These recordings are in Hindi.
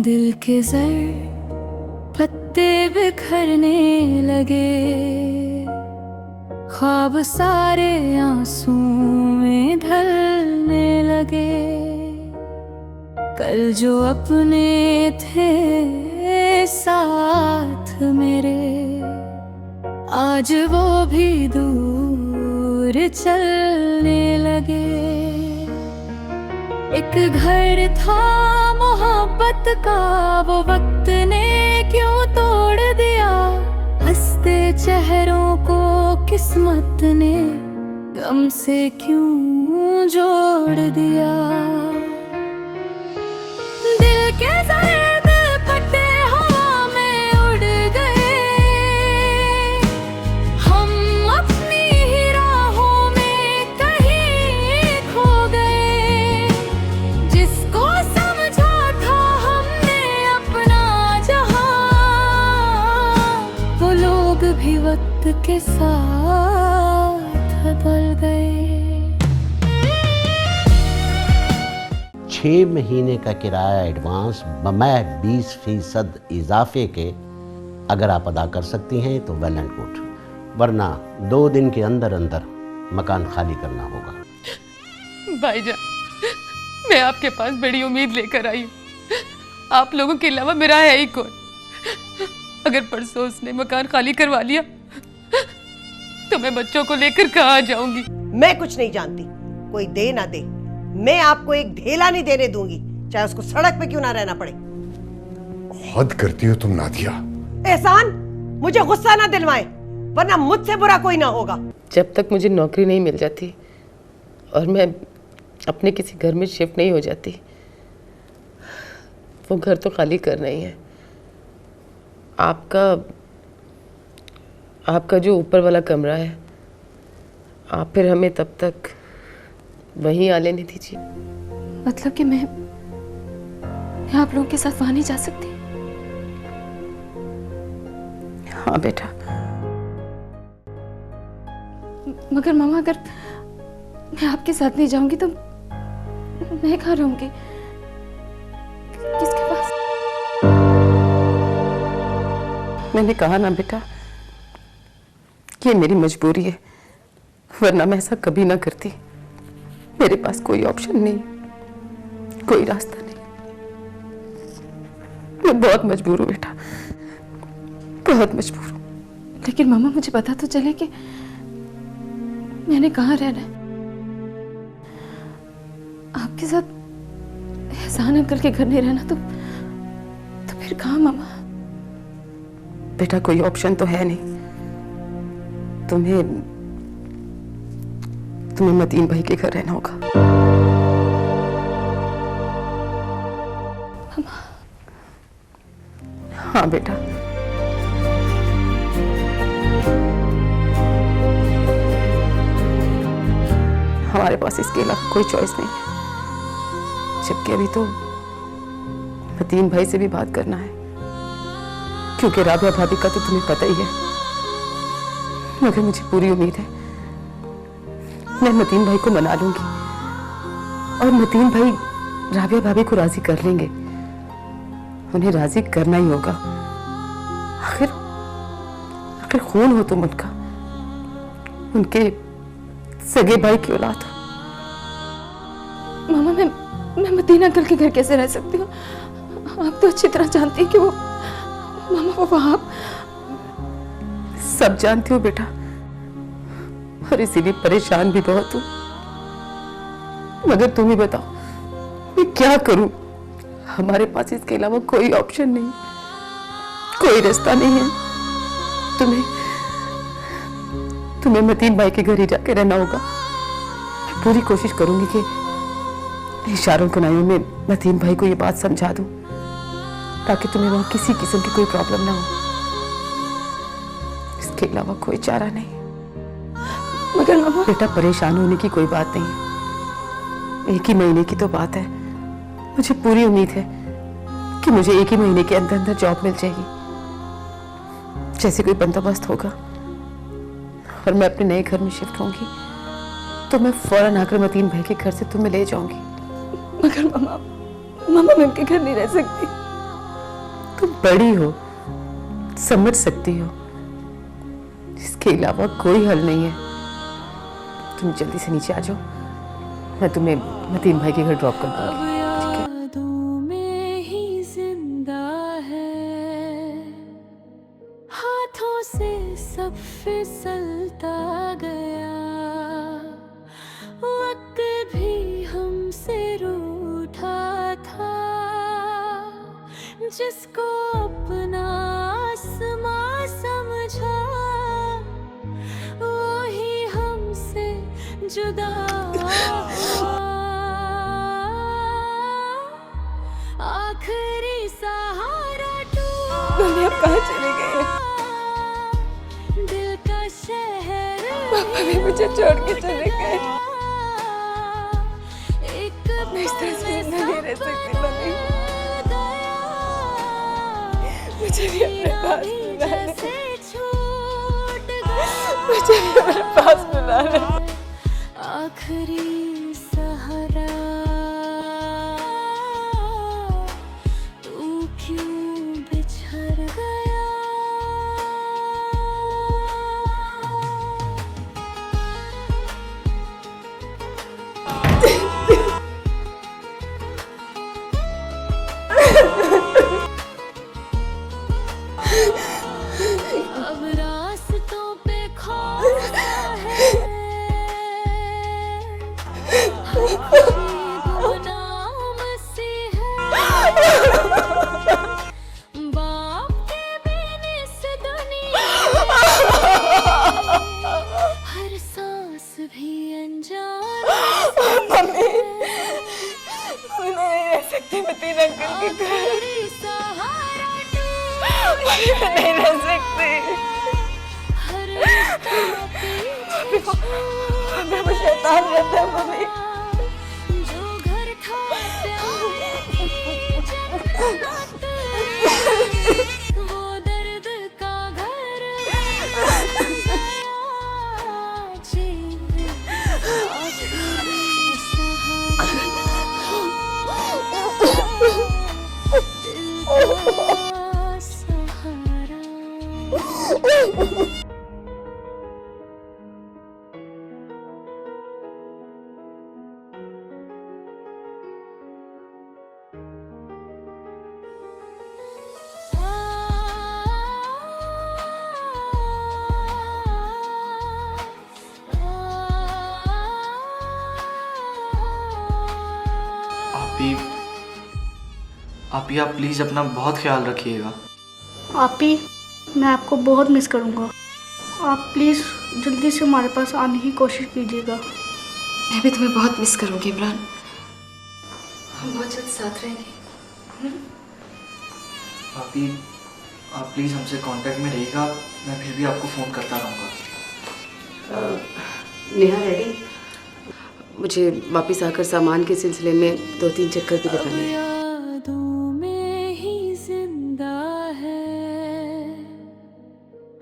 दिल के जर पत्ते बिखरने लगे, ख्वाब सारे आंसू में ढलने लगे। कल जो अपने थे साथ मेरे, आज वो भी दूर चलने लगे। एक घर था मोहब्बत का, वो वक्त ने क्यों तोड़ दिया। हंसते चेहरों को किस्मत ने गम से क्यों जोड़ दिया। दिल के जर्द पत्ते हवा में उड़ गए, हम अपनी ही राहों में कहीं खो गए। जिसको समझा था हमने अपना जहां, वो लोग भी वक्त के साथ बदल गए। 6 महीने का किराया एडवांस बमैह 20% इजाफे के अगर आप अदा कर सकती हैं तो वेल एंड गुड, वरना 2 दिन के अंदर अंदर मकान खाली करना होगा। भाईजान, मैं आपके पास बड़ी उम्मीद लेकर आई हूँ। आप लोगों के अलावा मेरा है ही कौन। अगर परसों उसने मकान खाली करवा लिया तो मैं बच्चों को लेकर कहाँ जाऊंगी। मैं कुछ नहीं जानती, कोई दे ना दे, मैं आपको एक ढेला नहीं देने दूंगी, चाहे उसको सड़क पे क्यों ना रहना पड़े। हद करती हो तुम नादिया। एहसान, मुझे गुस्सा ना दिलवाएं, वरना मुझसे बुरा कोई ना होगा। जब तक मुझे नौकरी नहीं मिल जाती और मैं अपने किसी घर में शिफ्ट नहीं हो जाती, वो घर तो खाली करना ही है। आपका जो ऊपर वाला कमरा है, आप फिर हमें तब तक वहीं आ लेने दीजिए। मतलब कि मैं आप लोगों के साथ वहां नहीं जा सकती? हाँ बेटा। मगर मामा, अगर मैं आपके साथ नहीं जाऊंगी तो मैं कहाँ रहूंगी? किसके पास? मैंने कहा ना बेटा, ये मेरी मजबूरी है, वरना मैं ऐसा कभी ना करती। मेरे पास कोई ऑप्शन नहीं, कोई रास्ता नहीं। मैं बहुत मजबूर हूँ बेटा, बहुत मजबूर हूँ। लेकिन मामा, मुझे पता तो चले कि मैंने कहाँ रहना है। आपके साथ एहसान अंकल के घर नहीं रहना तो फिर कहाँ मामा? बेटा, कोई ऑप्शन तो है नहीं। तुम्हें मतीन भाई के घर रहना होगा। हाँ बेटा। हमारे पास इसके अलावा कोई चॉइस नहीं है, जबकि अभी तो मतीन भाई से भी बात करना है, क्योंकि राबिया भाभी का तो तुम्हें पता ही है। मगर मुझे पूरी उम्मीद है मैं मतीन भाई को मना लूंगी और मतीन भाई राबिया भाभी को राजी कर लेंगे। उन्हें राजी करना ही होगा। आखिर खून हो तुम उनका, उनके सगे भाई की औलाद हो। मामा, मैं मतीन अंकल के घर कैसे रह सकती हूँ? आप तो अच्छी तरह जानती हैं कि वो वहां। सब जानती हो बेटा, और इसीलिए परेशान भी बहुत हूं। मगर तुम ही बताओ, मैं क्या करूं? हमारे पास इसके अलावा कोई ऑप्शन नहीं, कोई रास्ता नहीं है। तुम्हें मतीन भाई के घर ही जाके रहना होगा। मैं पूरी कोशिश करूंगी कि इशारों कनाइयों में मतीन भाई को ये बात समझा दूं, ताकि तुम्हें वहां किसी किस्म की कोई प्रॉब्लम ना हो। इसके अलावा कोई चारा नहीं। मगर मामा, बेटा, परेशान होने की कोई बात नहीं। 1 ही महीने की तो बात है। मुझे पूरी उम्मीद है कि मुझे 1 ही महीने के अंदर अंदर जॉब मिल जाएगी। जैसे कोई बंदोबस्त होगा और मैं अपने नए घर में शिफ्ट होंगी, तो मैं फौरन आकर मतीन भाई के घर से तुम्हें ले जाऊंगी। मगर मामा, मैं उनके घर नहीं रह सकती। तुम बड़ी हो, समझ सकती हो, इसके अलावा कोई हल नहीं है। तुम जल्दी से नीचे आ जाओ, मैं तुम्हें मतीन भाई के घर ड्रॉप कर दूंगी। यादों में ही जिंदा है, हाथों से सब फिसलता गया, वक्त भी हमसे रूठा था, जिसको अपना आसमां समझा वही हमसे जुदा हुआ। आखिरी सहारा मम्मी अब कहाँ चले गए? दिल का शहर पापा भी मुझे छोड़ के चले गए। एक मैं इस तरह से जिंदा नहीं रह सकती मम्मी, मुझे भी अपने पास बुला ले, मुझे भी अपने पास बुला ले। आखिरी सहारा तू क्यों बिछड़ गया। अब रास्तों पे खौफ है, गुमनाम सी है, बाप के बिन इस दुनिया हर सांस भी अनजान मम्मी मैं नहीं रह सकती मतीन अंकल के घर, आखिरी सहारा मम्मी मैं नहीं रह सकती। हर रिश्ता पीछे छोड़ मैं वो शैतान रहता है मम्मी, जो घर था जन्नत, वो दर्द का घर बन गया। जीवन आखिरी सहारा, दिल का सहारा। आप प्लीज़ अपना बहुत ख्याल रखिएगा। आपी, मैं आपको बहुत मिस करूँगा। आप प्लीज़ जल्दी से हमारे पास आने की कोशिश कीजिएगा। मैं भी तुम्हें बहुत मिस करूंगी इमरान, हम बहुत जल्द साथ रहेंगे। आप प्लीज़ हमसे कांटेक्ट में रहिएगा, मैं फिर भी आपको फ़ोन करता रहूँगा। नेहा रेडी? मुझे वापस आकर सामान के सिलसिले में 2-3 चक्कर भी लगाने हैं। यादों में ही जिंदा है,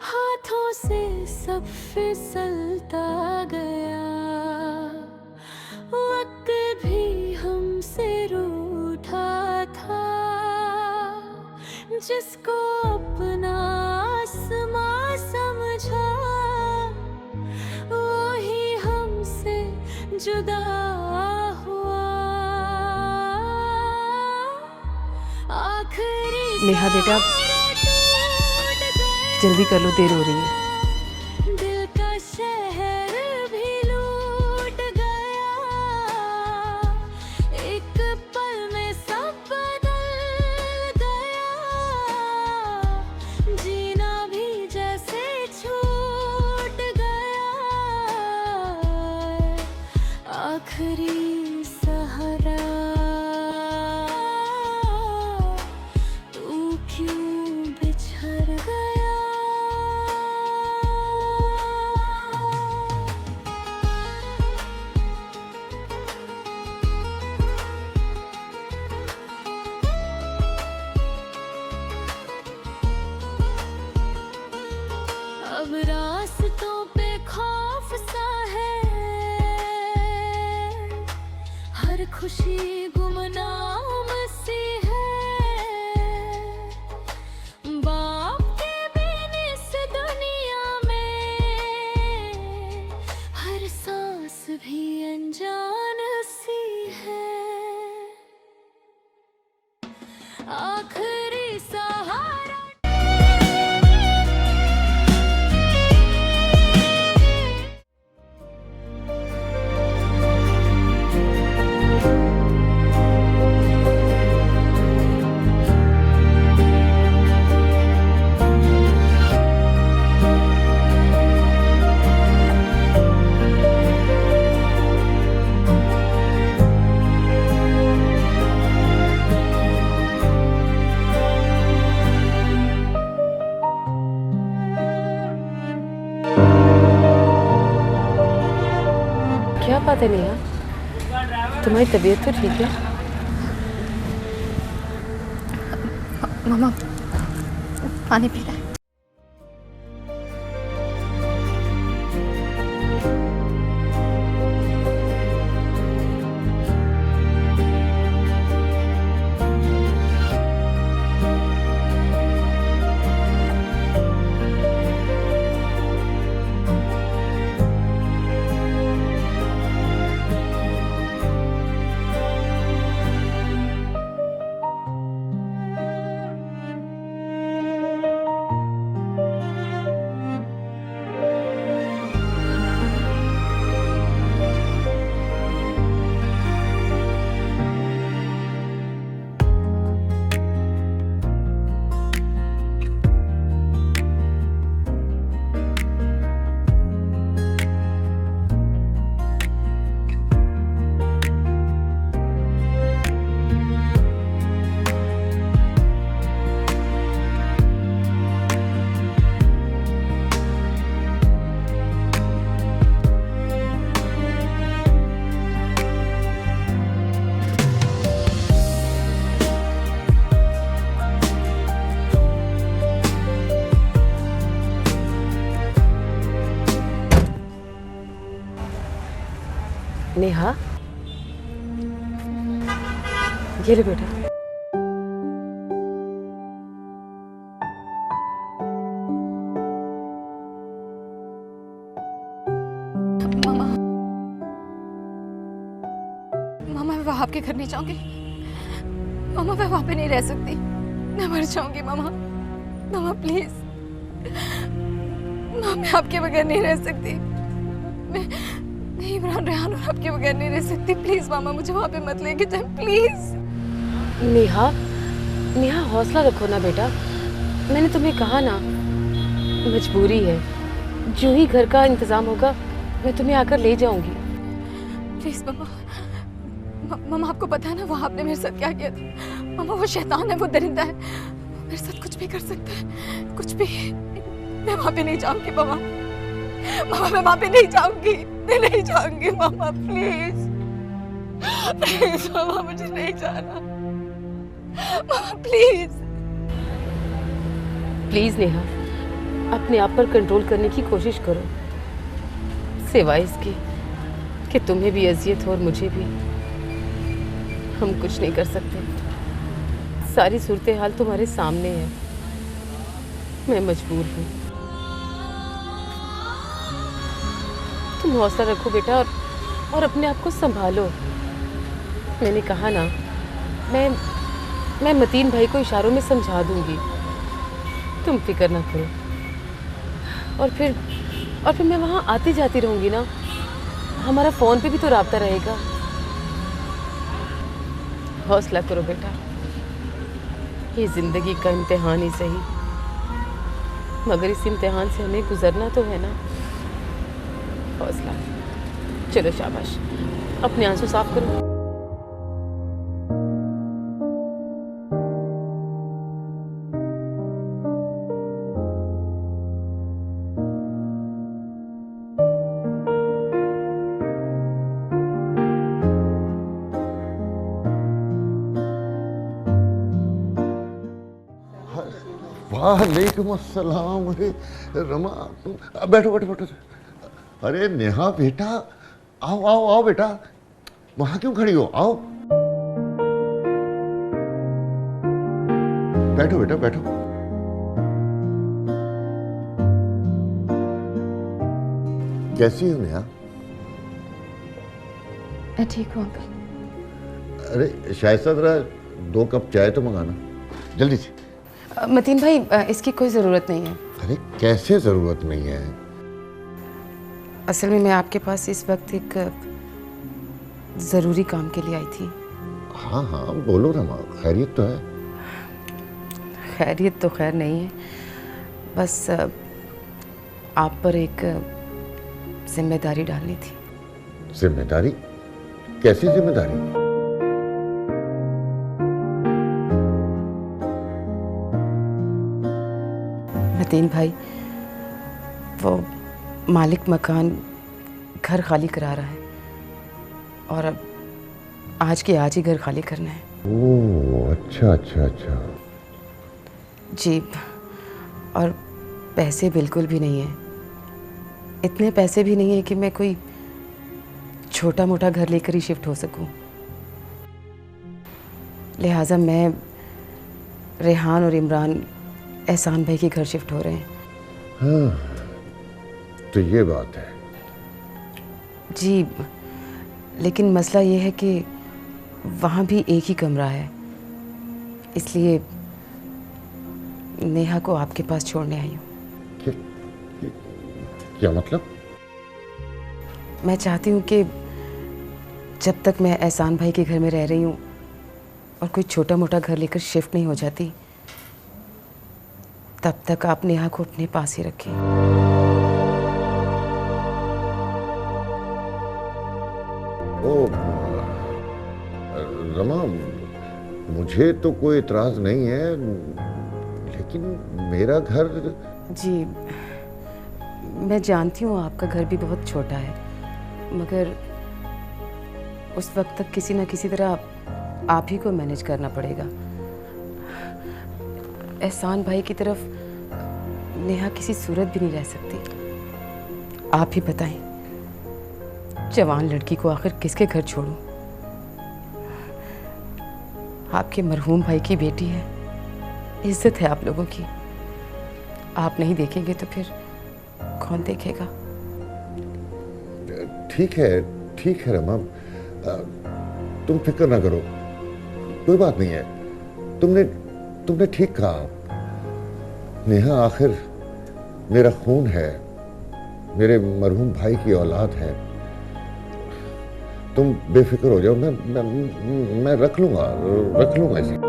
हाथों से सब फिसलता गया, वक्त भी हमसे रूठा था, जिसको अपना आसमां समझा वही हमसे जुदा हुआ। आखिरी नेहा बेटा, जल्दी कर लो, देर हो रही है। दिल का शहर भी लूट गया, एक पल में सब बदल गया, जीना भी जैसे छूट गया। आखिरी सहारा तू क्यों बिछड़ गया। अब रास्तों पे खौफ सा है, हर खुशी गुमनाम सी है, आखिरी सहारा। क्या बात है नेहा, तुम्हारी तबीयत तो ठीक है? मामा पानी पी रहा है। नेहा, ये ले बेटा। मामा मामा मैं वहाँ आपके घर नहीं जाऊंगी। मामा मैं वहाँ पे नहीं रह सकती, मैं मर जाऊंगी। मामा मामा प्लीज, मामा मैं आपके बगैर नहीं रह सकती। मैं इमरान रेहान और आपके बगैर नहीं रह सकती। प्लीज मामा मुझे वहाँ पे मत लेके जाए प्लीज। नेहा, नेहा हौसला रखो ना बेटा, मैंने तुम्हें कहा ना मजबूरी है। जो ही घर का इंतजाम होगा मैं तुम्हें आकर ले जाऊंगी। प्लीज मामा, मामा आपको पता है ना वहाँ आपने मेरे साथ क्या किया था। मामा वो शैतान है, वो दरिंदा है, वो मेरे साथ कुछ भी कर सकता है, कुछ भी। मैं वहाँ पे नहीं जाऊंगी मामा, मामा मैं वहाँ पे नहीं जाऊंगी, मैं नहीं जाऊंगी मामा प्लीज प्लीज मामा मुझे नहीं जाना मामा प्लीज। प्लीज नेहा, अपने आप पर कंट्रोल करने की कोशिश करो, सिवाय इसके कि तुम्हें भी अजियत हो और मुझे भी। हम कुछ नहीं कर सकते, सारी सूरत हाल तुम्हारे सामने है, मैं मजबूर हूँ। तुम हौसला रखो बेटा और अपने आप को संभालो। मैंने कहा ना, मैं मतीन भाई को इशारों में समझा दूंगी, तुम फिक्र ना करो। और फिर मैं वहाँ आती जाती रहूंगी ना, हमारा फ़ोन पे भी तो राब्ता रहेगा। हौसला करो बेटा, ये ज़िंदगी का इम्तिहान ही सही, मगर इस इम्तिहान से हमें गुजरना तो है ना। हौसला, चलो शाबाश, अपने आंसू साफ करो। वालेकुम अस्सलाम। अरे रमा, तुम बैठो बैठो बैठो। अरे नेहा बेटा, आओ आओ आओ बेटा, वहां क्यों खड़ी हो, आओ बैठो बेटा बैठो। कैसी हो नेहा? मैं ठीक हूँ अंकल। अरे शायद 2 कप चाय तो मंगाना। जल्दी से। मतीन भाई इसकी कोई ज़रूरत नहीं है। अरे कैसे ज़रूरत नहीं है? असल में मैं आपके पास इस वक्त एक ज़रूरी काम के लिए आई थी। हाँ हाँ बोलो रमा, खैरियत तो है? खैरियत तो खैर नहीं है, बस आप पर एक जिम्मेदारी डालनी थी। जिम्मेदारी? कैसी जिम्मेदारी? मतीन भाई, वो मालिक मकान घर खाली करा रहा है और अब आज के आज ही घर खाली करना है। ओह अच्छा अच्छा अच्छा। जी, और पैसे बिल्कुल भी नहीं है। इतने पैसे भी नहीं है कि मैं कोई छोटा मोटा घर लेकर ही शिफ्ट हो सकूं। लिहाजा मैं, रेहान और इमरान एहसान भाई के घर शिफ्ट हो रहे हैं। हाँ तो ये बात है। जी, लेकिन मसला ये है कि वहाँ भी एक ही कमरा है, इसलिए नेहा को आपके पास छोड़ने आई हूँ। क्या, क्या मतलब? मैं चाहती हूँ कि जब तक मैं एहसान भाई के घर में रह रही हूँ और कोई छोटा मोटा घर लेकर शिफ्ट नहीं हो जाती, तब तक आप नेहा को अपने पास ही रखें। ओ रमा, मुझे तो कोई इतराज नहीं है, लेकिन मेरा घर। जी, मैं जानती हूँ आपका घर भी बहुत छोटा है, मगर उस वक्त तक किसी न किसी तरह आप ही को मैनेज करना पड़ेगा। एहसान भाई की तरफ नेहा किसी सूरत भी नहीं रह सकती। आप ही बताएं, जवान लड़की को आखिर किसके घर छोड़ूं? आपके मरहूम भाई की बेटी है, इज्जत है आप लोगों की। आप नहीं देखेंगे तो फिर कौन देखेगा? ठीक है रमा, तुम फिक्र ना करो, कोई बात नहीं है। तुमने ठीक कहा। नेहा आखिर मेरा खून है, मेरे मरहूम भाई की औलाद है। तुम बेफिक्र हो जाओ, मैं रख लूंगा इसे।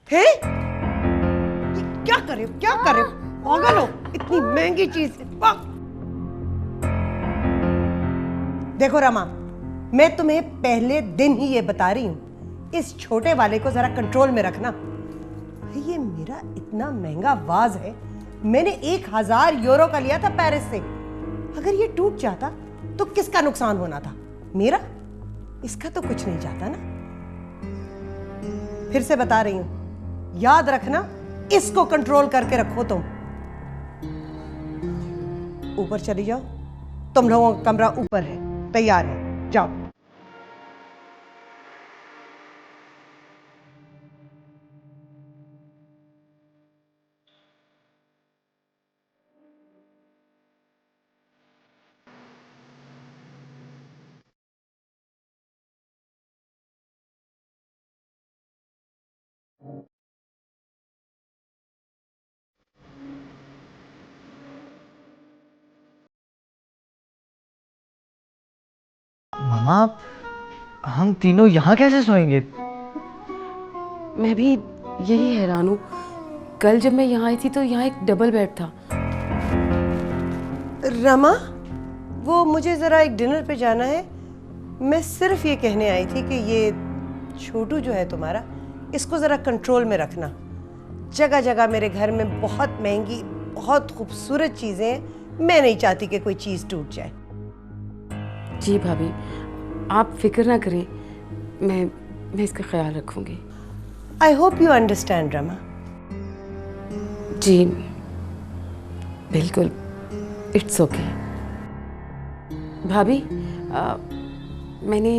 हैं? ये क्या कर रहे हो, क्या कर रहे हो? पागल हो? इतनी महंगी चीज। देखो रमा, मैं तुम्हें पहले दिन ही ये बता रही हूं, इस छोटे वाले को जरा कंट्रोल में रखना। ये मेरा इतना महंगा वाज है, मैंने 1000 यूरो का लिया था पेरिस से। अगर ये टूट जाता तो किसका नुकसान होना था? मेरा? इसका तो कुछ नहीं जाता ना। फिर से बता रही हूं, याद रखना, इसको कंट्रोल करके रखो तुम। ऊपर चली जाओ, तुम लोगों का कमरा ऊपर है, तैयार है, जाओ। मामा हम तीनों यहाँ कैसे सोएंगे? मैं भी यही हैरान हूँ। कल जब मैं यहाँ आई थी तो यहाँ एक डबल बेड था। रमा, वो मुझे ज़रा एक डिनर पे जाना है। मैं सिर्फ ये कहने आई थी कि ये छोटू जो है तुम्हारा, इसको ज़रा कंट्रोल में रखना। जगह जगह मेरे घर में बहुत महंगी, बहुत खूबसूरत चीज़ें हैं। मैं नहीं चाहती कि कोई चीज़ टूट जाए। जी भाभी, आप फिक्र ना करें, मैं इसका ख्याल रखूंगी। I hope you understand Rama. जी बिल्कुल, इट्स ओके। भाभी, मैंने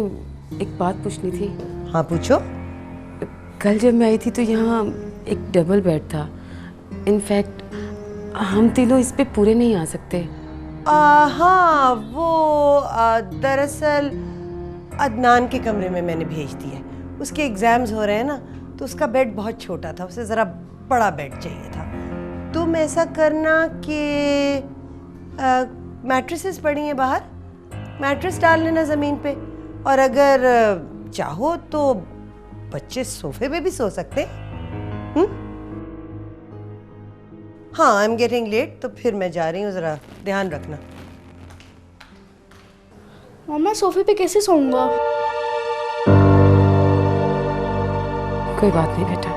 एक बात पूछनी थी। हाँ पूछो। कल जब मैं आई थी तो यहाँ एक डबल बेड था। इनफैक्ट हम तीनों इस पे पूरे नहीं आ सकते। हाँ, वो दरअसल अदनान के कमरे में मैंने भेज दी है। उसके एग्ज़ाम्स हो रहे हैं ना, तो उसका बेड बहुत छोटा था, उसे ज़रा बड़ा बेड चाहिए था। तुम ऐसा करना कि मैट्रेसेस पड़ी हैं बाहर, मैट्रेस डाल लेना ज़मीन पे, और अगर चाहो तो बच्चे सोफे पे भी सो सकते हैं। हाँ, आई एम गेटिंग लेट, तो फिर मैं जा रही हूँ, ज़रा ध्यान रखना। मामा सोफे पे कैसे सोऊंगा? कोई बात नहीं बेटा,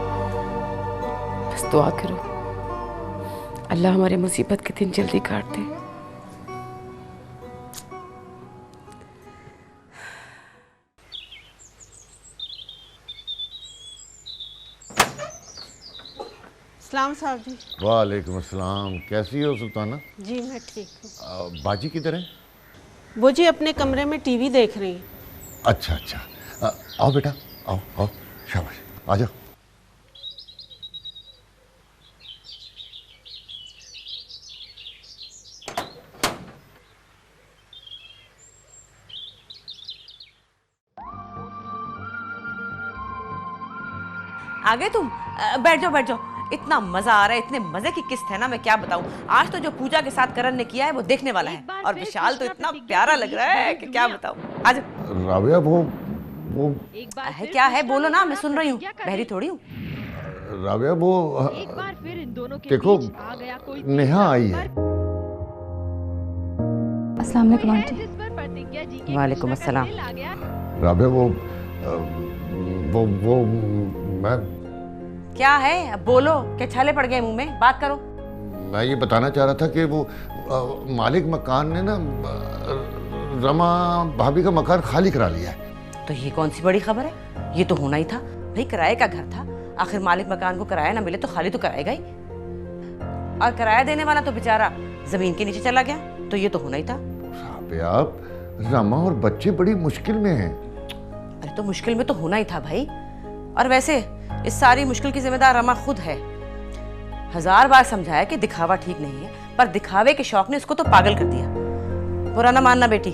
बस दुआ करो अल्लाह हमारे मुसीबत के दिन जल्दी काट दे। सलाम साहब जी। वालेकुम अस्सलाम। कैसी हो सुल्ताना? जी मैं ठीक हूँ। बाजी किधर है? वो जी अपने कमरे में टीवी देख रही हैं। अच्छा अच्छा, आओ बेटा, आओ आओ, शाबाश, आ जाओ। आ गए तुम? बैठ जाओ बैठ जाओ। इतना मजा आ रहा है, इतने मजे की किस्त है ना, मैं क्या बताऊं। आज तो जो पूजा के साथ करण ने किया है वो देखने वाला है, और विशाल तो इतना प्यारा लग रहा है कि क्या बताऊं। आज राबिया, वो है क्या है, बोलो ना, मैं सुन रही हूँ, बहरी थोड़ी हूँ। राबिया, वो देखो, नेहा आई है। अस्सलाम वालेकुम आंटी। वालेकुम अस्सलाम। राबिया, वो मैं क्या है, अब बोलो, क्या छाले पड़ गए मुंह में, बात करो। मैं ये बताना चाह रहा था कि वो मालिक मकान ने ना रमा भाभी का मकान खाली करा लिया है। तो ये कौन सी बड़ी खबर है, ये तो होना ही था भाई, किराए का घर था, आखिर मालिक मकान को किराया ना मिले तो खाली तो कराएगा ही, और किराया देने वाला तो बेचारा जमीन के नीचे चला गया, तो ये तो होना ही था। आप रमा और बच्चे बड़ी मुश्किल में हैं। अरे तो मुश्किल में तो होना ही था भाई, और वैसे इस सारी मुश्किल की जिम्मेदार रमा खुद है। 1000 बार समझाया कि दिखावा ठीक नहीं है, पर दिखावे के शौक ने उसको तो पागल कर दिया। बुरा ना मानना बेटी,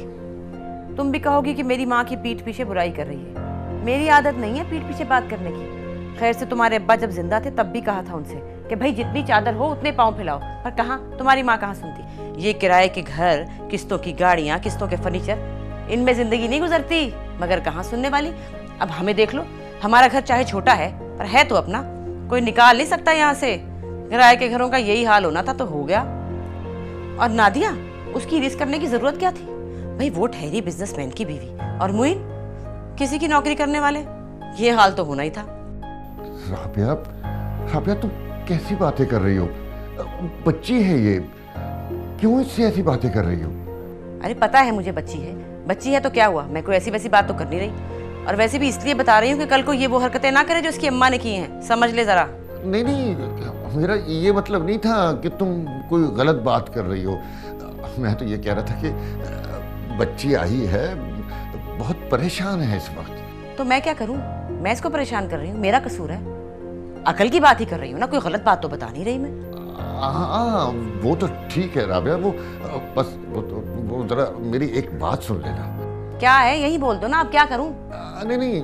तुम भी कहोगी कि मेरी माँ की पीठ पीछे बुराई कर रही है। मेरी आदत नहीं है पीठ पीछे बात करने की। खैर से तुम्हारे अब्बा जब जिंदा थे तब भी कहा था उनसे कि भाई जितनी चादर हो उतने पाँव फैलाओ, पर कहाँ, तुम्हारी माँ कहाँ सुनती। ये किराए के घर, किस्तों की गाड़ियाँ, किस्तों के फर्नीचर, इनमें जिंदगी नहीं गुजरती, मगर कहाँ सुनने वाली। अब हमें देख लो, हमारा घर चाहे छोटा है पर है तो अपना, कोई निकाल नहीं सकता यहाँ से। किराए के घरों का यही हाल होना था तो हो गया। और नादिया, उसकी रिस्क करने की जरूरत क्या थी भाई, वो ठहरी बिजनेसमैन की बीवी, और मुइन किसी की नौकरी करने वाले, ये हाल तो होना ही था। राबिया, तुम कैसी बातें कर रही हो? बच्ची है ये, क्यों इससे ऐसी बातें कर रही हो? अरे पता है मुझे बच्ची है तो क्या हुआ, मैं कोई ऐसी वैसी बात तो कर नहीं रही, और वैसे भी इसलिए बता रही हूँ कि कल को ये वो हरकतें ना करे जो उसकी अम्मा ने की हैं, समझ ले जरा। नहीं, मेरा ये मतलब नहीं था कि तुम कोई गलत बात कर रही हो। मैं तो ये कह रहा था कि बच्ची आई है, बहुत परेशान है इस वक्त। तो मैं क्या करूँ, मैं इसको परेशान कर रही हूँ, मेरा कसूर है? अकल की बात ही कर रही हूँ ना, कोई गलत बात तो बता नहीं रही मैं। हाँ, वो तो ठीक है राबिया, वो बस वो जरा मेरी एक बात सुन लेना। क्या है, यही बोल दो ना, अब क्या करूं? नहीं,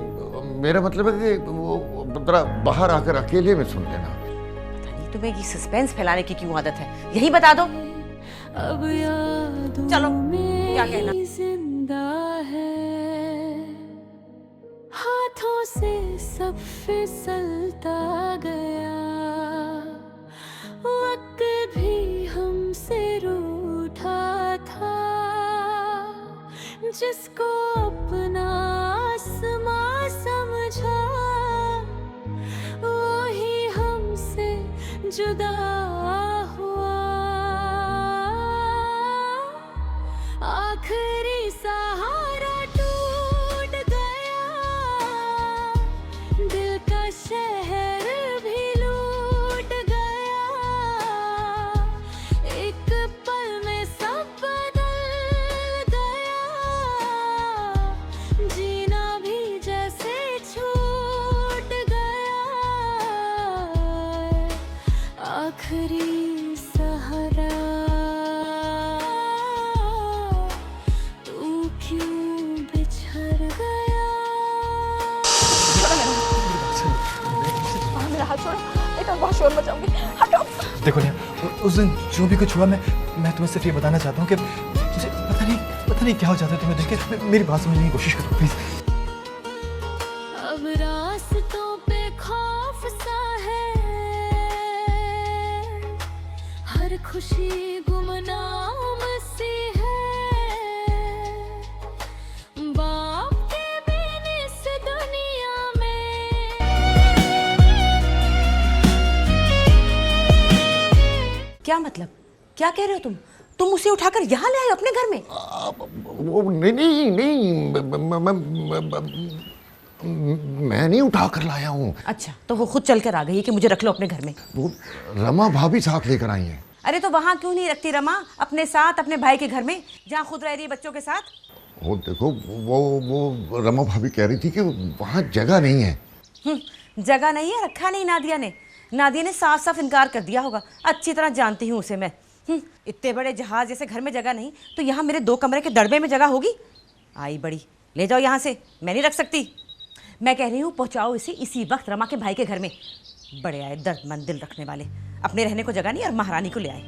मेरा मतलब है कि वो जरा बाहर आकर अकेले में सुन लेना। तुम्हें ये सस्पेंस फैलाने की क्यों आदत है, यही बता दो। अब याद चलो, क्या कहना? जिंदा है। से सब फिसलता गया, वक्त भी हमसे रूठा था, जिसको अपना आसमां समझा वो ही हमसे जुदा हुआ। आखिरी सहारा टूट गया, दिल का शहर भी लूट गया, एक पल में सब बदल गया, जीना भी जैसे छूट गया। आखिरी सहारा तू क्यों बिछड़ गया। मेरा हाथ छोड़ो, नहीं तो बहुत शोर मचाऊंगी। हटो। देखो नेहा, उस दिन जो भी कुछ हुआ, मैं तुम्हें सिर्फ ये बताना चाहता हूँ कि मुझे पता नहीं क्या हो जाता है तुम्हें देख के। मेरी बात समझने की कोशिश करो प्लीज। अब रास्तों पे खौफ सा है, हर खुशी गुमनाम सी है, बाप के बिन इस दुनिया में। क्या मतलब, क्या कह रहे हो तुम उसे उठाकर यहाँ ले आए अपने घर में? वो नहीं, मैं नहीं उठा कर लाया हूँ। अच्छा, तो वो खुद चल कर आ गई है कि मुझे रख लो अपने घर में? वो रमा भाभी साथ लेकर आई हैं। अरे तो वहाँ क्यों नहीं रखती रमा अपने साथ, अपने भाई के घर में, जहाँ खुद रह रही है बच्चों के साथ? वो देखो, वो रमा भाभी कह रही थी कि वहाँ जगह नहीं है। जगह नहीं है, रखा नहीं नादिया ने साफ साफ इनकार कर दिया होगा। अच्छी तरह जानती हूँ उसे मैं। इतने बड़े जहाज जैसे घर में जगह नहीं तो यहाँ मेरे 2 कमरे के दड़बे में जगह होगी? आई बड़ी, ले जाओ यहाँ से, मैं नहीं रख सकती। मैं कह रही हूँ पहुँचाओ इसे इसी वक्त रमा के भाई के घर में। बड़े आए दर्दमंद दिल रखने वाले, अपने रहने को जगह नहीं और महारानी को ले आए।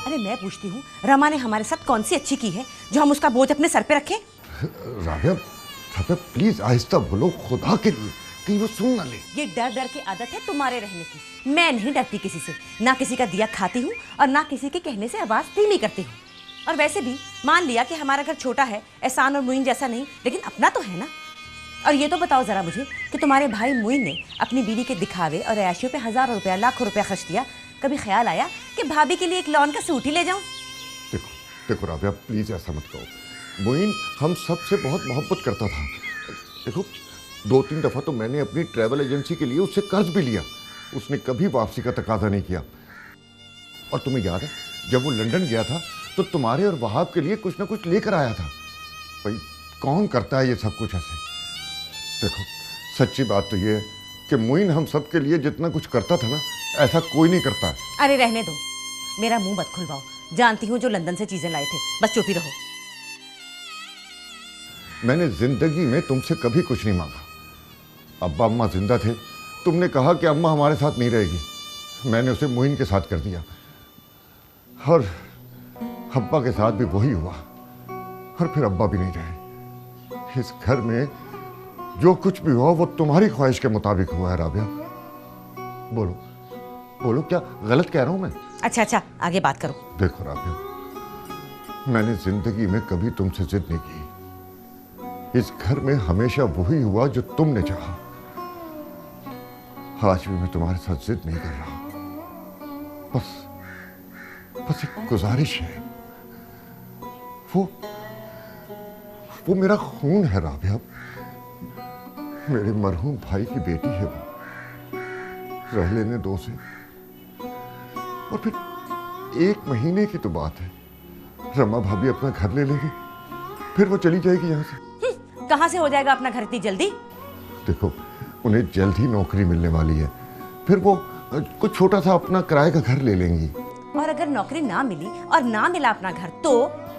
अरे मैं पूछती हूँ, रमा ने हमारे साथ कौन सी अच्छी की है जो हम उसका बोझ अपने सर पे रखें? राबिया प्लीज आहिस्ता बोलो, खुदा के लिए, कहीं वो सुन ना ले। ये डर डर की आदत है तुम्हारे रहने की। मैं नहीं डरती किसी से, ना किसी का दिया खाती हूँ और ना किसी के कहने से आवाज़ धीमी करती हूँ। और वैसे भी मान लिया कि हमारा घर छोटा है, एहसान और मुइन जैसा नहीं, लेकिन अपना तो है ना। और ये तो बताओ ज़रा मुझे कि तुम्हारे भाई मुइन ने अपनी बीवी के दिखावे और ऐशियों पे हज़ारों रुपया, लाखों रुपया खर्च दिया, कभी ख्याल आया कि भाभी के लिए एक लॉन का सूट ही ले जाऊँ? देखो राबिया प्लीज ऐसा मत कहो। मुइन हम सबसे बहुत मोहब्बत करता था। देखो 2-3 दफ़ा तो मैंने अपनी ट्रैवल एजेंसी के लिए उससे कर्ज भी लिया, उसने कभी वापसी का तकाजा नहीं किया। और तुम्हें याद है जब वो लंदन गया था तो तुम्हारे और वहाब के लिए कुछ ना कुछ लेकर आया था। भाई कौन करता है ये सब कुछ ऐसे? देखो सच्ची बात तो ये है कि मुइन हम सब के लिए जितना कुछ करता था ना, ऐसा कोई नहीं करता। अरे रहने दो, मेरा मुंह मत खुलवाओ। जानती हूँ जो लंदन से चीजें लाए थे, बस चुप ही रहो। मैंने जिंदगी में तुमसे कभी कुछ नहीं मांगा। अब्बा अम्मा जिंदा थे, तुमने कहा कि अम्मा हमारे साथ नहीं रहेगी, मैंने उसे मुइन के साथ कर दिया। और अब्बा के साथ भी वही हुआ, और फिर अब्बा भी नहीं रहे। इस घर में जो कुछ भी हुआ वो तुम्हारी ख्वाहिश के मुताबिक हुआ है राबिया। बोलो बोलो, क्या गलत कह रहा हूं मैं? अच्छा आगे बात करो। देखो राबिया, मैंने जिंदगी में कभी तुमसे जिद नहीं की। इस घर में हमेशा वही हुआ जो तुमने चाहा। आज भी मैं तुम्हारे साथ जिद नहीं कर रहा, बस एक गुजारिश है। वो मेरा खून है राबिया, मेरे मरहूम भाई की बेटी है वो। रह लेने दो से, और फिर 1 महीने की तो बात है, रमा भाभी अपना घर ले लेगी, फिर वो चली जाएगी यहाँ से। कहाँ से हो जाएगा अपना घर इतनी जल्दी? देखो उन्हें जल्द ही नौकरी मिलने वाली है, फिर वो कुछ छोटा सा अपना किराए का घर ले लेंगी। और अगर नौकरी ना मिली और ना मिला अपना घर तो?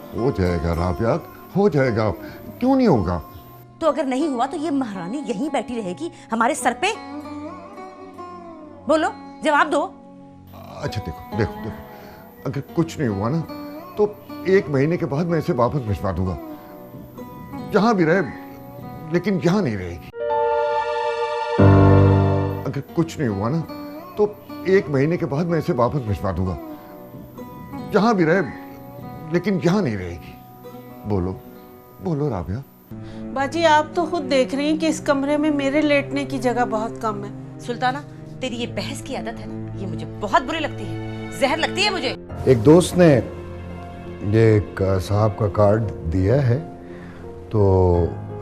हो जाएगा राबिया, हो जाएगा, क्यों नहीं होगा? तो अगर नहीं हुआ तो ये महारानी यहीं बैठी रहेगी हमारे सर पे? बोलो, जवाब दो। अच्छा देखो, अगर कुछ नहीं हुआ ना तो 1 महीने के बाद मैं इसे वापस भिजवा दूंगा। जहां भी रहे, लेकिन यहां नहीं रहेगी। अगर कुछ नहीं हुआ ना तो 1 महीने के बाद मैं इसे वापस भिजवा दूंगा। जहां भी रहे, लेकिन यहां नहीं रहेगी। बोलो बोलो राबिया। बाजी आप तो खुद देख रही हैं कि इस कमरे में मेरे लेटने की जगह बहुत कम है। सुल्ताना, तेरी ये बहस की आदत है ना, ये मुझे बहुत बुरी लगती है, जहर लगती है मुझे। एक दोस्त ने ये एक साहब का कार्ड दिया है, तो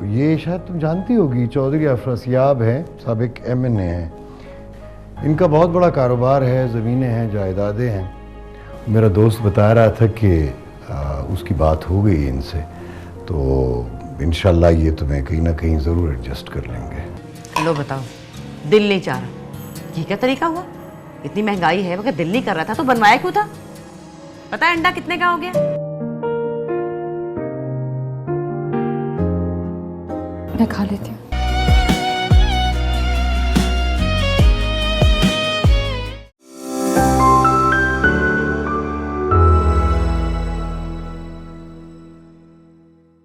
ये शायद तुम जानती होगी, चौधरी अफरसियाब हैं, साबिक MNA हैं। इनका बहुत बड़ा कारोबार है, ज़मीनें हैं, जायदादें हैं। मेरा दोस्त बता रहा था कि उसकी बात हो गई इनसे, तो इंशाल्लाह ये तुम्हें कहीं ना कहीं ज़रूर एडजस्ट कर लेंगे। लो बताओ, दिल नहीं चाह रहा, ये क्या तरीका हुआ? इतनी महंगाई है, अगर दिल नहीं कर रहा था तो बनवाया क्यों था? पता है अंडा कितने का हो गया? मैं खा लेती हूँ।